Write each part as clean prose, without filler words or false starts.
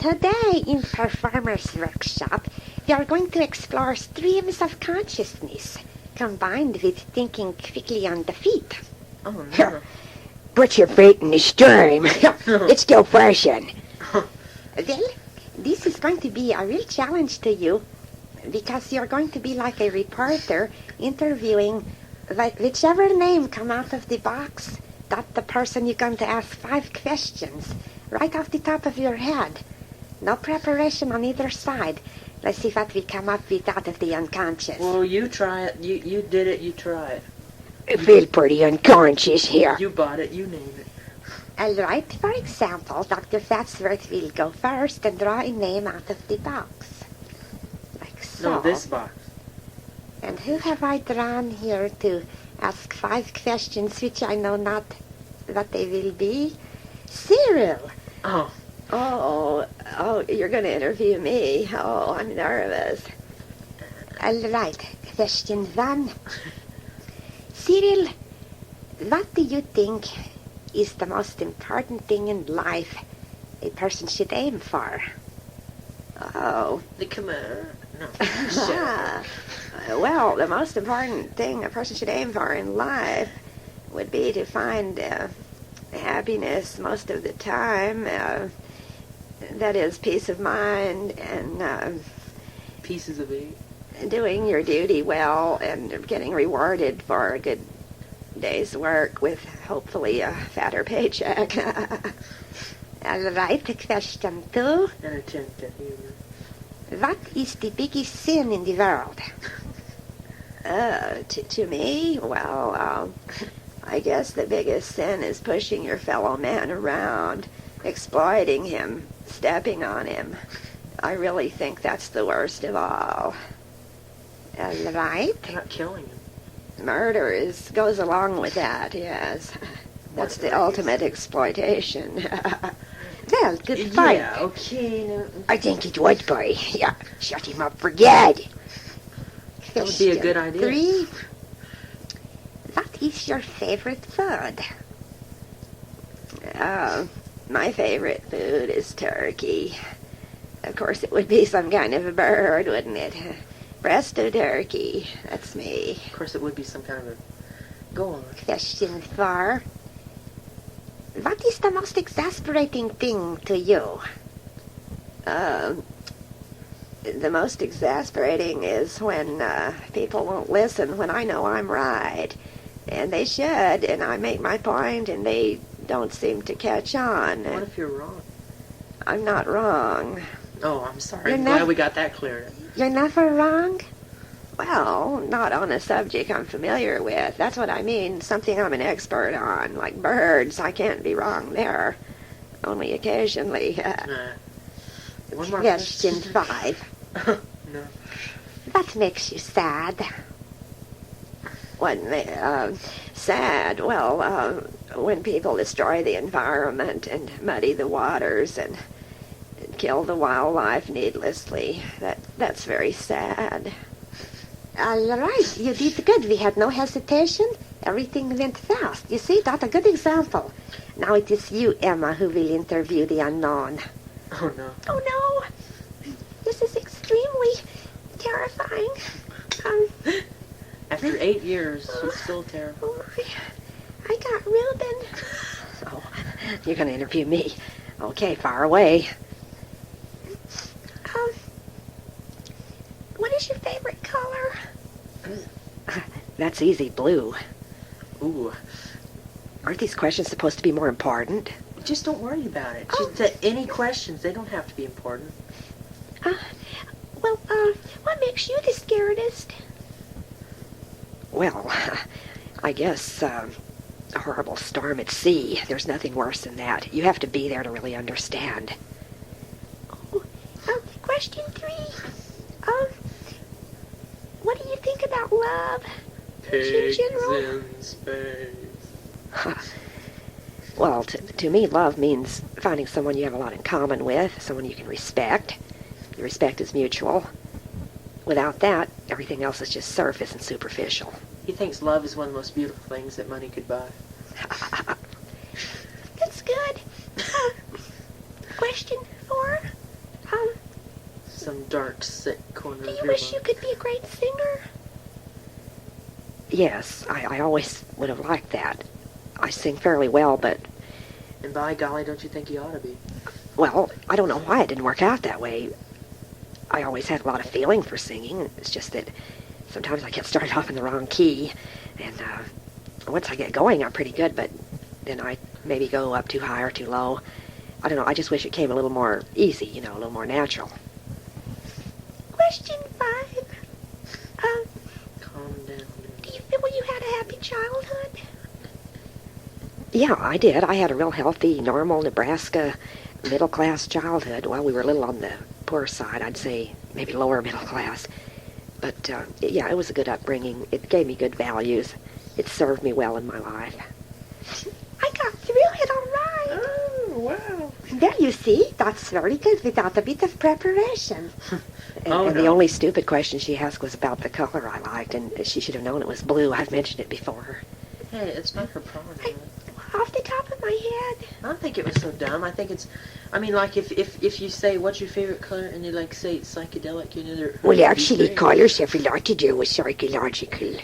Today in Performer's Workshop, we are going to explore streams of consciousness, combined with thinking quickly on the feet. Oh, no. Put your feet in the stream. It's still freshen. Well, this is going to be a real challenge to you, because you're going to be like a reporter interviewing whichever name come out of the box. That's the person you're going to ask 5 questions right off the top of your head. No preparation on either side. Let's see what we come up with out of the unconscious. Well, you try it. You did it. You try it. I feel pretty unconscious here. You bought it. You name it. All right, for example, Dr. Fatsworth will go first and draw a name out of the box. Like so. No, this box. And who have I drawn here to ask 5 questions, which I know not what they will be? Cyril! Oh. Oh, you're going to interview me. Oh, I'm nervous. All right, question 1. Cyril, what do you think is the most important thing in life a person should aim for? Oh. The command. No. Well, the most important thing a person should aim for in life would be to find happiness most of the time. That is, peace of mind and Pieces of it. doing your duty well and getting rewarded for a good day's work with hopefully a fatter paycheck. All right, question 2. An attempt at humor. What is the biggest sin in the world? To me, well, I guess the biggest sin is pushing your fellow man around, exploiting him, stepping on him. I really think that's the worst of all. All right. Not killing him. Murder goes along with that, yes. That's the ultimate exploitation. Well, good fight. Yeah, okay. No. I think it would be. Yeah, shut him up for good. That would be a good idea. 3. What is your favorite food? My favorite food is turkey. Of course, it would be some kind of a bird, wouldn't it? Breast of turkey. That's me. Of course, it would be some kind of a... Go on. Question 4. What is the most exasperating thing to you? The most exasperating is when people won't listen when I know I'm right. And they should, and I make my point, and they don't seem to catch on. What if you're wrong? I'm not wrong. Oh, I'm sorry. I'm glad we got that cleared up. You're never wrong? Well, not on a subject I'm familiar with. That's what I mean. Something I'm an expert on, like birds. I can't be wrong there. Only occasionally. One more question 5. No. What makes you sad? Sad? Well, when people destroy the environment and muddy the waters and kill the wildlife needlessly. That's very sad. All right, you did good. We had no hesitation. Everything went fast. You see, that's a good example. Now it is you, Emma, who will interview the unknown. Oh, no. Oh, no. This is extremely terrifying. After 8 years, she's still terrible. Oh, I got Reuben. So, you're going to interview me. Okay, far away. What is your favorite color? That's easy, blue. Ooh. Aren't these questions supposed to be more important? Just don't worry about it. Just any questions. They don't have to be important. What makes you the scaredest? Well, I guess a horrible storm at sea. There's nothing worse than that. You have to be there to really understand. Question 3. What do you think about love? Pigs in general? in space. Well, to me, love means finding someone you have a lot in common with, someone you can respect. The respect is mutual. Without that, everything else is just surface and superficial. He thinks love is one of the most beautiful things that money could buy. That's good. Question 4. some dark, sick corner Do of you your wish you mind. could be a great singer? Yes, I always would have liked that. I sing fairly well, but, And by golly, don't you think you ought to be? well, I don't know why it didn't work out that way. I always had a lot of feeling for singing. It's just that sometimes I get started off in the wrong key, and once I get going, I'm pretty good, but then I maybe go up too high or too low. I don't know, I just wish it came a little more easy, a little more natural. Question 5. Calm down. Do you feel you had a happy childhood? Yeah, I did. I had a real healthy, normal Nebraska middle-class childhood. Well, we were a little on the poor side, I'd say maybe lower middle class. But, yeah, it was a good upbringing. It gave me good values. It served me well in my life. I got through it all right. Oh, wow. There, you see, that's very good without a bit of preparation. And the only stupid question she asked was about the color I liked, and she should have known it was blue. I've mentioned it before. Hey, it's not her problem. Off the top of my head. I don't think it was so dumb. I think it's, I mean, like if you say what's your favorite color and you like say it's psychedelic, they're. Well, actually, colors have a lot to do with psychological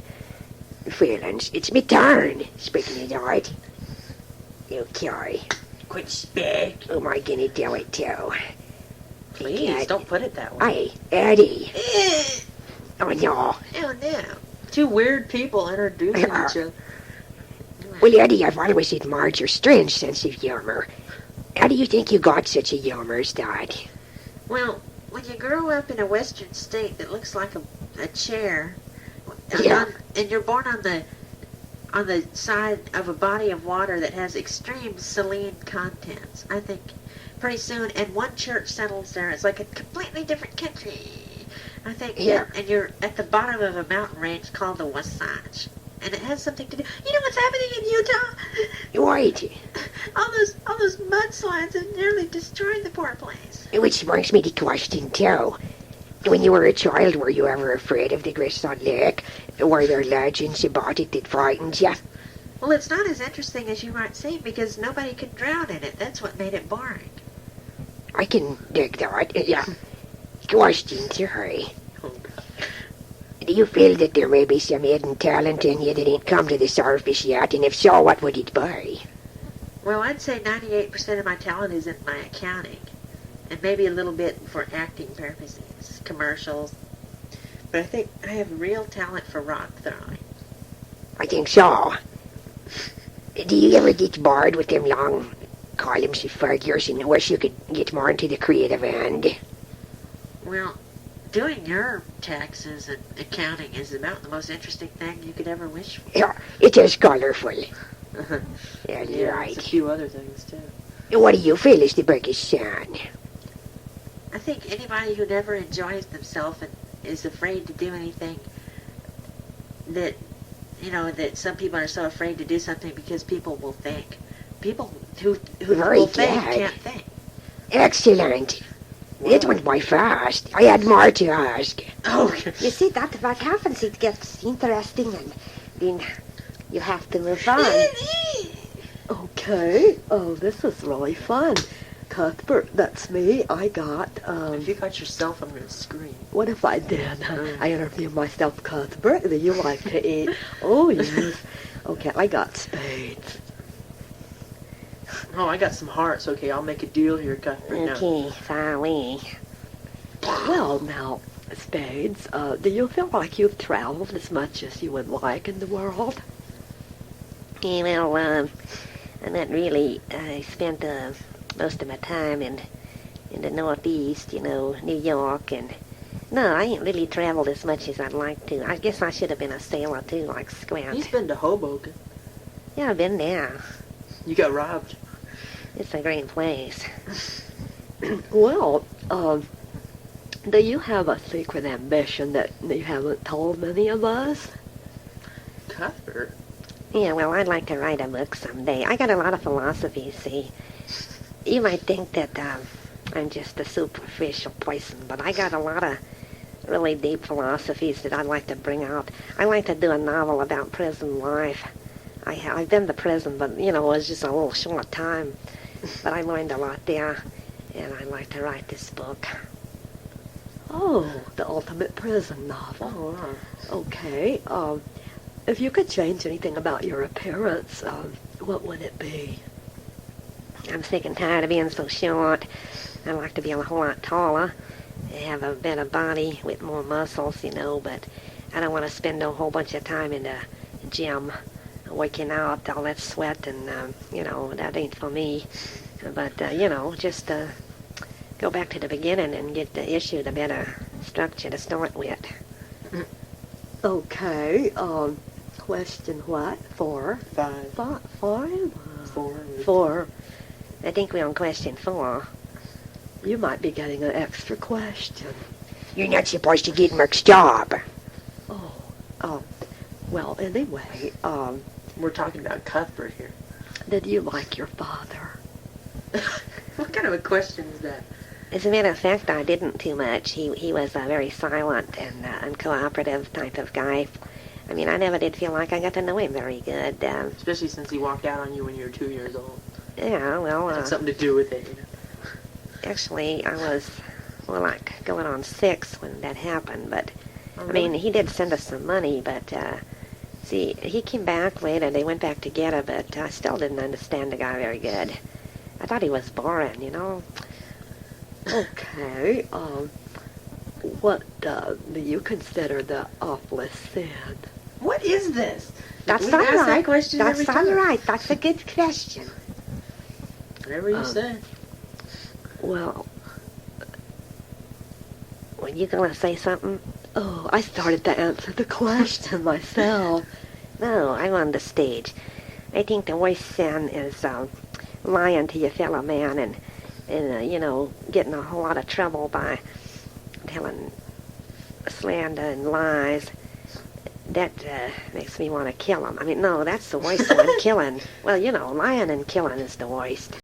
feelings. It's my turn, speaking of art. Okay. Quit speak. Who am I gonna do it to? Please don't put it that way. Hey, Eddie. Oh, no. Oh no. Two weird people introducing each other. Well, Eddie, I've always admired your strange sense of humor. How do you think you got such a humor, Dad? Well, when you grow up in a western state that looks like a chair, Yeah. and you're born on the side of a body of water that has extreme saline contents, I think pretty soon, and one church settles there, it's like a completely different country. I think, Yeah. and you're at the bottom of a mountain range called the Wasatch. And it has something to do. You know what's happening in Utah? Right. All those mudslides have nearly destroyed the poor place. Which brings me to question 2. When you were a child, were you ever afraid of the Crystal Lake? Were there legends about it that frightened you? Well, it's not as interesting as you might seem because nobody could drown in it. That's what made it boring. I can dig that. Yeah. Question 3. Do you feel that there may be some hidden talent in you that ain't come to the surface yet? And if so, what would it be? Well, I'd say 98% of my talent is in my accounting. And maybe a little bit for acting purposes, commercials. But I think I have real talent for rock throwing. I think so. Do you ever get bored with them long columns of figures and wish you could get more into the creative end? Well, doing your taxes and accounting is about the most interesting thing you could ever wish for. Yeah, it is colorful. Yeah, you're Yeah, right. it's a few other things too. What do you feel is the biggest sign? I think anybody who never enjoys themselves and is afraid to do anything that, that some people are so afraid to do something because people will think. People who Very will think good. can't think. Excellent. It went by fast. I had more to ask. Okay. You see, that's what happens. It gets interesting and then you have to move on. Okay. Oh, this is really fun. Cuthbert, that's me. I got, If you got yourself, I'm going to scream. what if I did? I interview myself, Cuthbert. Do you like to eat? Oh, yes. Okay, I got spades. Oh, I got some hearts. Okay, I'll make a deal here, Cuthbert. Now. Okay, sorry. Well, now, spades, do you feel like you've traveled as much as you would like in the world? Not really. I spent most of my time in the Northeast, New York, and no, I ain't really traveled as much as I'd like to. I guess I should have been a sailor too, like Squint. He's been to Hoboken. Yeah, I've been there. You got robbed. It's a great place. Well, do you have a secret ambition that you haven't told many of us? Cuthbert? Yeah, well, I'd like to write a book someday. I got a lot of philosophy, see. You might think that I'm just a superficial person, but I got a lot of really deep philosophies that I'd like to bring out. I'd like to do a novel about prison life. I've been to prison, but, it was just a little short time. But I learned a lot there, and I'd like to write this book. Oh, the ultimate prison novel. Oh, wow. Okay. If you could change anything about your appearance, what would it be? I'm sick and tired of being so short. I'd like to be a whole lot taller, have a better body with more muscles, but I don't want to spend a whole bunch of time in the gym working out, all that sweat, and, that ain't for me. But, just go back to the beginning and get issued a better structure to start with. Okay. Question what? 4? 5. 5? 4. 4. I think we're on question 4. You might be getting an extra question. You're not supposed to get Merc's job. Well, anyway, We're talking about Cuthbert here. did you like your father? What kind of a question is that? As a matter of fact, I didn't too much. He was a very silent and uncooperative type of guy. I mean, I never did feel like I got to know him very good. Especially since he walked out on you when you were 2 years old. Yeah, well, Had something to do with it, actually, I was, like going on 6 when that happened. But, Oh, I mean, really? he did send us some money, but, see, he came back later. They went back together, but I still didn't understand the guy very good. I thought he was boring. Okay. What do you consider the awfulest sin? What is this? That's We all ask that right. question That's every all time. right. That's a good question. Whatever you Um, say. Well, Were you going to say something? I started to answer the question myself. No, I'm on the stage. I think the worst sin is lying to your fellow man and getting a whole lot of trouble by telling slander and lies. That makes me want to kill him. I mean, no, that's the worst one, killing. Well, lying and killing is the worst.